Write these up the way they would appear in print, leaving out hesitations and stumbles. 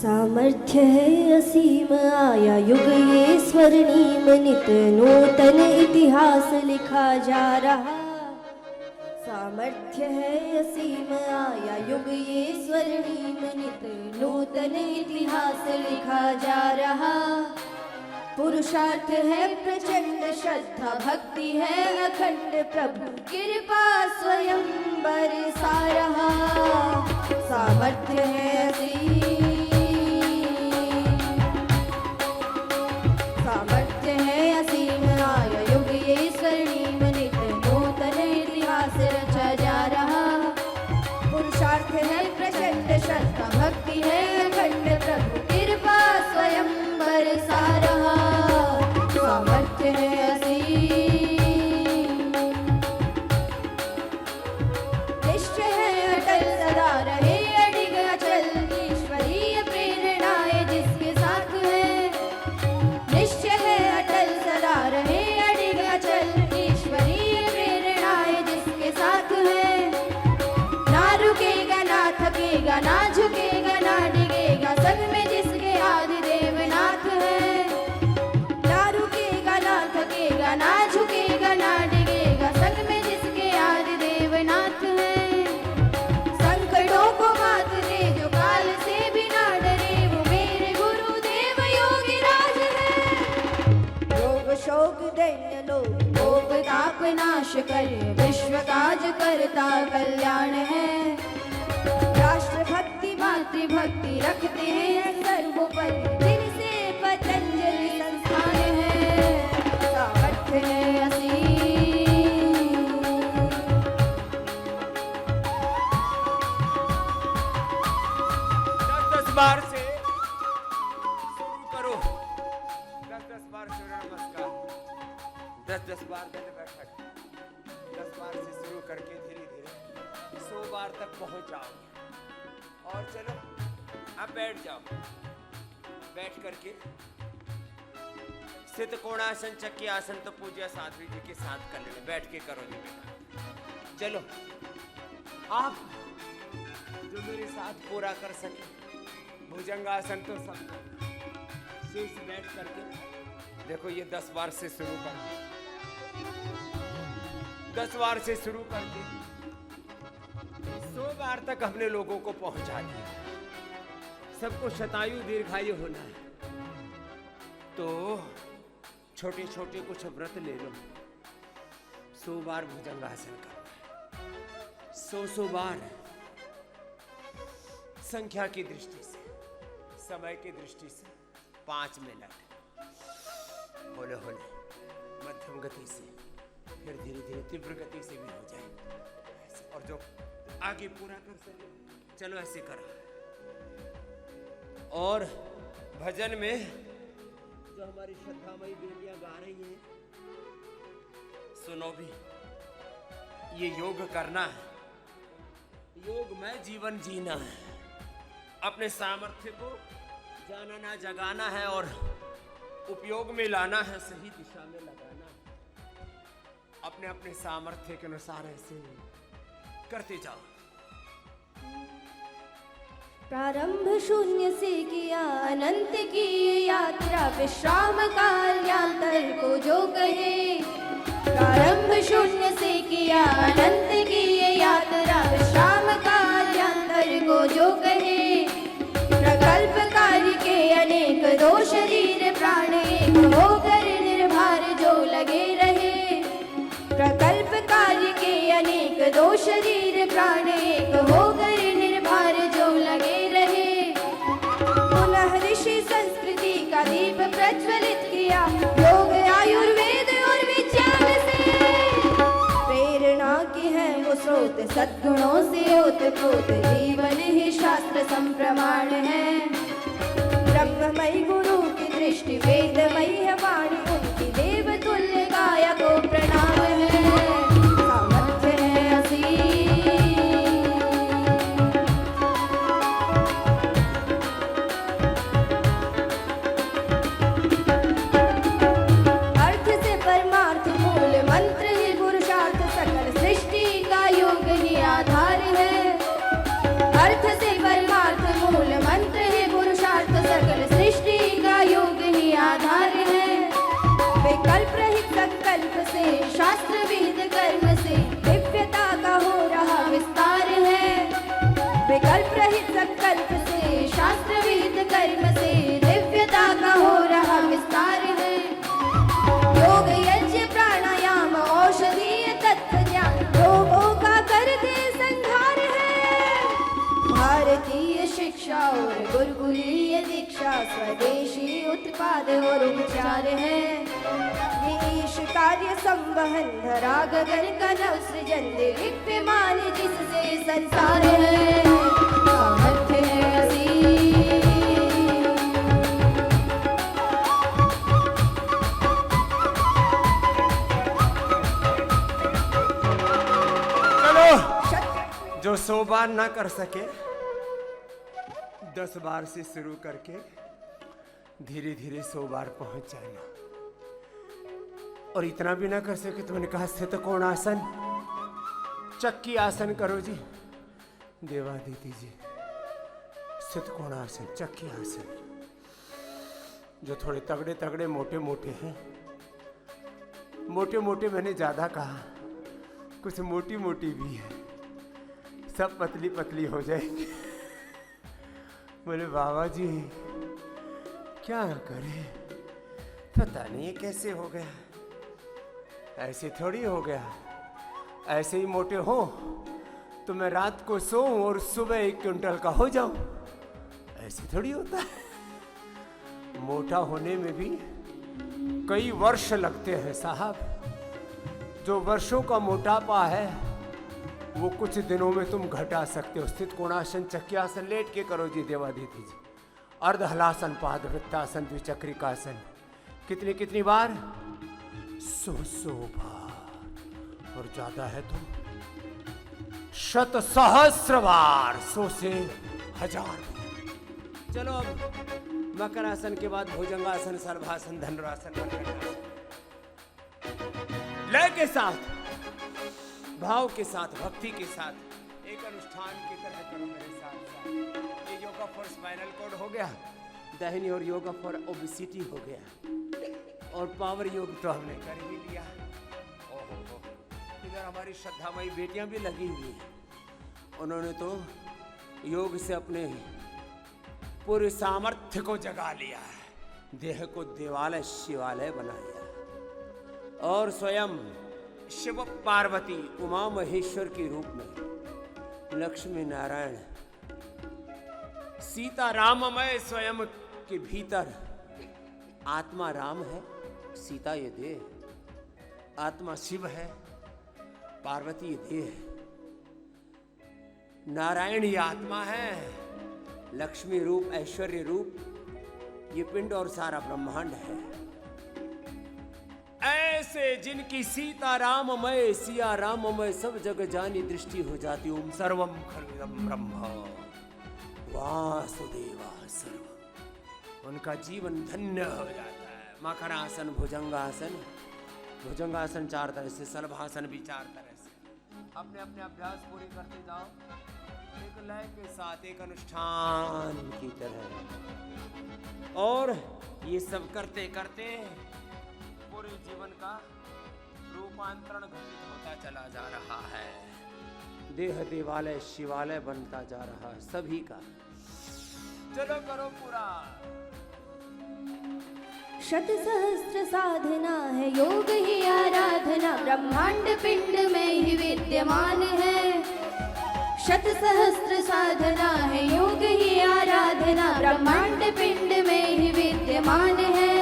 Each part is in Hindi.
सामर्थ्य है असीम आया युग ये स्वर्णिम नित नूतन इतिहास लिखा जा रहा। सामर्थ्य है असीम आया युग ये स्वर्णिम नित नूतन इतिहास लिखा जा रहा। पुरुषार्थ है प्रचंड श्रद्धा भक्ति है अखंड प्रभु कृपा स्वयं बरसा रहा। सामर्थ्य है असीम सामर्थ्य है असीम आया युग ये स्वर्णिम नित नूतन इतिहास रचा जा रहा। पुरुषार्थ है प्रचंड श्रद्धा भक्ति है अखंड प्रभु कृपा स्वयं बरसा रहा। सामर्थ्य है असीम निश्चय है अटल सदा रहे अडिग अचल ईश्वरीय प्रेरणाएं जिसके साथ है। निश्चय है अटल सदा रहे अडिग अचल ईश्वरीय प्रेरणाएं जिसके साथ है। ना रुकेगा ना थकेगा ना झुकेगा ना डिगेगा संग में जिसके आदि देवनाथ है। ना रुकेगा ना थकेगा ना झुकेगा ना डिगेगा संग में जिसके आदि देवनाथ है। संकटों को मात दे जो काल से भी ना डरे वो मेरे गुरुदेव योगीराज है। योग शोक दैन्य लोक कोप ताप नाश कर विश्व काज करता कल्याण है। राष्ट्र भक्ति मातृभक्ति रखते हैं सर्वोपरि जिनसे पतंजलि संस्थान है। सामर्थ्य है असीम दस बार से शुरू करो। 10 बार सूर्य नमस्कार, 10 बार दंड बैठक, 10 बार से शुरू करके धीरे धीरे 100 बार तक पहुंच जाओगे। और चलो अब बैठ जाओ। बैठ करके स्थित कोणासन चक्की आसन तो पूज्य साध्वी जी के साथ कर लेना। बैठ के करो जी बेटा। चलो आप जो मेरे साथ पूरा कर सके भुजंगासन तो सब शीर्ष बैठ करके देखो। ये 10 बार से शुरू कर 10 बार से शुरू करके 100 बार तक अपने लोगों को पहुंचा दिया। सबको शतायु दीर्घायु होना है तो छोटे छोटे कुछ व्रत ले लो। 100 बार भुजंगासन करो। 100 बार संख्या की दृष्टि से समय की दृष्टि से 5 मिनट होले होले मध्यम गति से फिर धीरे धीरे तीव्र गति से भी हो जाए। और जो आगे पूरा कर सके चलो ऐसे करो। और भजन में जो हमारी श्रद्धामयी बेटियां गा रही हैं सुनो भी। ये योग करना है, योग में जीवन जीना है। अपने सामर्थ्य को जानना जगाना है और उपयोग में लाना है, सही दिशा में लगाना है। अपने अपने सामर्थ्य के अनुसार ऐसे करते जाओ। प्रारंभ शून्य से किया अनंत की यात्रा विश्राम काल्यान्तर को जो कहे। प्रारंभ शून्य से किया अनंत की यात्रा विश्राम काल्यान्तर को जो कहे। प्रकल्प कार्य के अनेक दो शरीर प्राण एक होकर निर्भर जो लगे रहे। प्रकल्प कार्य के अनेक दो शरीर प्राण एक होकर निर्भर जो लगे रहे। पुनः ऋषि संस्कृति का दीप प्रज्वलित किया योग आयुर्वेद और विज्ञान से। प्रेरणा की है वो स्रोत सद्गुणों से ओतप्रोत जीवन ही शास्त्र संप्रमाण है। ब्रह्ममयी गुरु की दृष्टि वेदमयी है वाणी उनकी देव तुल्य गाया को प्रणाम है। सामर्थ्य है असीम अर्थ से परमार्थ मूल मंत्र ही पुरुषार्थ सकल सृष्टि का योग ही आधार है। अर्थ से परमार्थ मूल मंत्र ही पुरुषार्थ शास्त्र वेद कर्म से दिव्यता का हो रहा विस्तार है। विकल्प रहित संकल्प से शास्त्र वेद कर्म से दिव्यता का हो रहा विस्तार है। योग यज्ञ प्राणायाम औषधीय तत्व ज्ञान रोगों का करते संहार है। भारतीय शिक्षा और गुरुकुलीय दीक्षा स्वदेशी उत्पाद और उपचार है। ईश कार्य संवहन धरा गगन का नव सृजन दिव्यमान जिससे संसार है। सामर्थ्य है असीम। चलो, जो 100 बार ना कर सके 10 बार से शुरू करके धीरे धीरे 100 बार पहुंच जाना। और इतना भी ना कर सके तो मैंने कहा स्थित कोण आसन, चक्की आसन करो जी देवादिति जी। स्थित कोण आसन, चक्की आसन। जो थोड़े तगड़े तगड़े मोटे मोटे हैं, मोटे मोटे मैंने ज्यादा कहा, कुछ मोटी मोटी भी है, सब पतली पतली हो जाएंगे। बोले बाबा जी क्या करें, पता नहीं ये कैसे हो गया। ऐसे थोड़ी हो गया, ऐसे ही मोटे हो तो मैं रात को सोऊं और सुबह 1 क्विंटल का हो जाऊं, ऐसे थोड़ी होता है। मोटा होने में भी कई वर्ष लगते हैं साहब। जो वर्षों का मोटापा है वो कुछ दिनों में तुम घटा सकते हो। स्थित कोणासन, चक्रियासन लेट के करो जी देवादिति जी। अर्ध हलासन, पाद वृत्तासन, द्विचक्रिकासन। कितनी कितनी बार? 100 बार। और ज्यादा है तो 100 सहस्र बार, 100 से 1000। चलो अब मकरासन के बाद भुजंगासन, सर्वासन, धनुरासन, लय के साथ, भाव के साथ, भक्ति के साथ एक अनुष्ठान की तरह करो मेरे साथ। ये योगा फॉर स्पाइनल कॉर्ड हो गया, दाहिनी और योगा फॉर ओबेसिटी हो गया, और पावर योग तो हमने कर ही लिया। ओहो, इधर हमारी श्रद्धामयी बेटियां भी लगी हुई हैं। उन्होंने तो योग से अपने पूरे सामर्थ्य को जगा लिया है, देह को देवालय शिवालय बनाया, और स्वयं शिव पार्वती उमा महेश्वर के रूप में लक्ष्मी नारायण सीता राममय स्वयं के भीतर आत्मा राम है, सीता ये देह, आत्मा शिव है, पार्वती ये देह, नारायण ये आत्मा है, लक्ष्मी रूप, ऐश्वर्य रूप ये पिंड और सारा ब्रह्मांड है। ऐसे जिनकी सीता राममय, सिया राममय सब जग जानी दृष्टि हो जाती। ओम सर्वम खलुदम ब्रह्म वासुदेवा सर्वम, उनका जीवन धन्य हो जाता है। मकरासन, भुजंगासन, भुजंगासन 4 तरह से, सलभासन भी 4 तरह से। अपने अपने अभ्यास पूरी करते जाओ, एक लय के साथ, एक अनुष्ठान की तरह। और ये सब करते करते पूरे जीवन का रूपांतरण घटित होता चला जा रहा है। देह देवालय शिवालय बनता जा रहा है सभी का। चलो करो पूरा। शत सहस्त्र साधना है, योग ही आराधना ब्रह्मांड पिंड में ही विद्यमान है। शत सहस्त्र साधना है, योग ही आराधना ब्रह्मांड पिंड में ही विद्यमान है।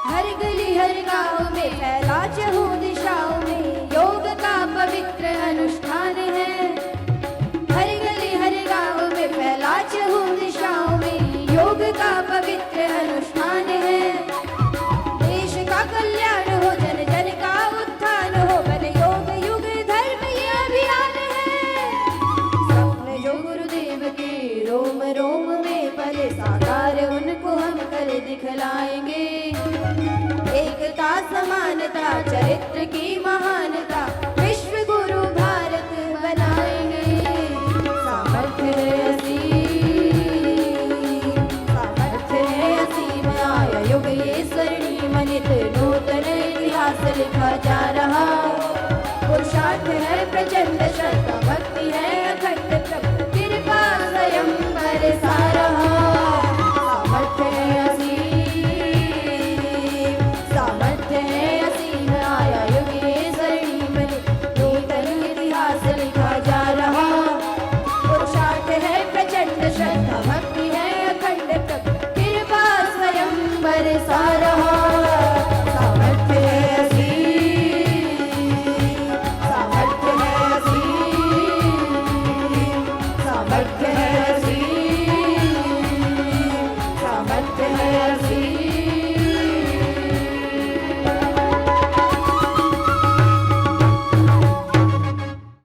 हर गली हर गांव में फैला चहुं दिशाओं में योग का पवित्र अनुष्ठान है। हर गली हर गांव में फैला चहुं दिशाओं में योग का पवित्र अनुष्ठान है। देश का कल्याण हो, जन जन का उत्थान हो, बन योग युग धर्म ये अभियान है। स्वप्न जो गुरुदेव के रोम रोम में पले साकार, उनको हम कर दिखलाएंगे। एकता समानता चरित्र की महानता, विश्व गुरु भारत बनाएंगे। सामर्थ्य है असीम, सामर्थ्य है असीम, आया युग ये स्वर्णिम नित नूतन इतिहास लिखा जा रहा चंद्र शर्त